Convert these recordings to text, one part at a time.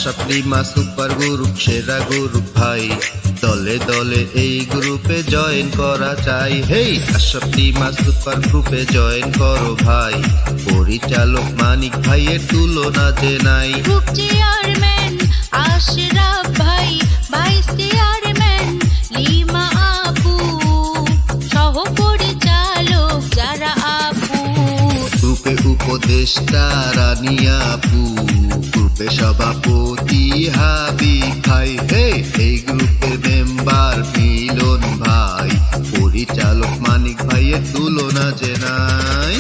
Ashraf lima super group সেরা group ভাই, দলে দলে এই গ্রুপে জয়েন করা চাই। হেই আশরাফ লিমা সুপার গ্রুপে জয়েন করো ভাই, পরিচালক মানিক ভাইয়ের তুলনা যে নাই। গ্রুপ চেয়ারম্যান আশরাফ ভাই, ভাইস চেয়ারম্যান লিমা আপু, সহ পরিচালক যারা আপু, গ্রুপে উপদেষ্টা রানিয়া আপু, গ্রুপে সভাপতি হাবিব ভাই। এই গ্রুপের মেম্বার মিলন ভাই, পরিচালক মানিক ভাইয়ের তুলনা যে নাই।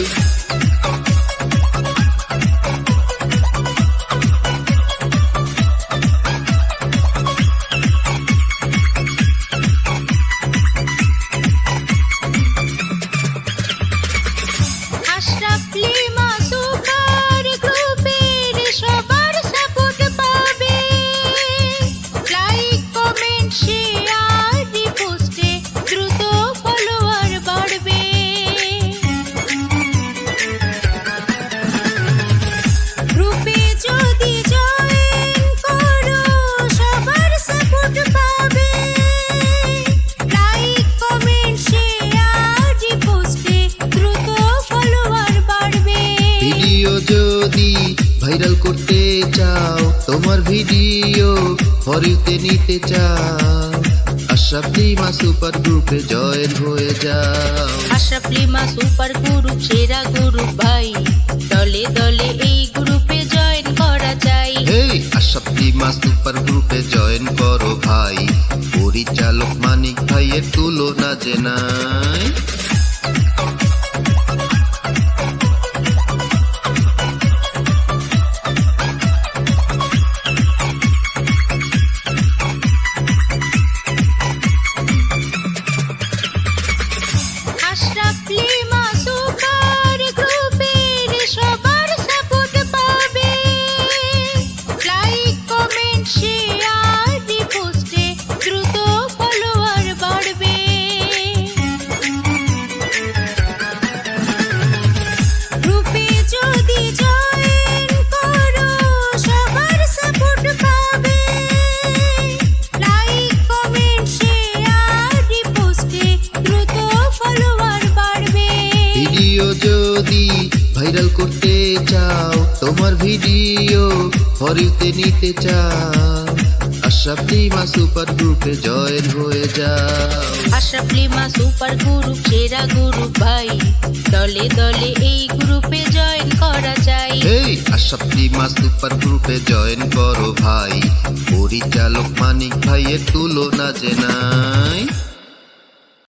আশরাফ লিমা সুপার গ্রুপের সবার সাপোর্ট পাবে, লাইক কমেন্ট শেয়ার রিপোস্টে দ্রুত ফলোয়ার বাড়বে। গ্রুপে যদি জয়েন করো সবার সাপোর্ট পাবে, লাইক কমেন্ট শেয়ার রিপোস্টে দ্রুত ফলোয়ার বাড়বে। ভিডিও যদি ভাইরাল করতে চাও, তোমার ভিডিও ফরিতে নিতে চাও, আশরাফ লিমা সুপার গ্রুপে জয়েন হয়ে যাও। আশরাফ লিমা সুপার গ্রুপ সেরা গ্রুপ ভাই, দলে দলে এই গ্রুপে জয়েন করা চাই। হেই আশরাফ লিমা সুপার গ্রুপে জয়েন করো ভাই, পরিচালক মানিক ভাইয়ের তুলনা যে নাই। আশরাফ লিমা সুপার গ্রুপের সবার সাপোর্ট পাবে, লাইক কমেন্ট শেয়ার রিপোস্টে দ্রুত ফলোয়ার বাড়বে। গ্রুপে যদি জয়েন করো সবার সাপোর্ট পাবে, লাইক কমেন্ট শেয়ার রিপোস্টে দ্রুত ফলোয়ার বাড়বে। ভিডিও যদি ভাইরাল করতে চাও, তোমার ভিডিও ফরিতে নিতে চাও, আশরাফ লিমা সুপার গ্রুপে জয়েন হয়ে যাও। আশরাফ লিমা সুপার গ্রুপ সেরা গ্রুপ ভাই, দলে দলে এই গ্রুপে জয়েন করা চাই। এই আশরাফ লিমা সুপার গ্রুপে জয়েন করো ভাই, পরিচালক মানিক ভাইয়ের তুলনা যে নাই।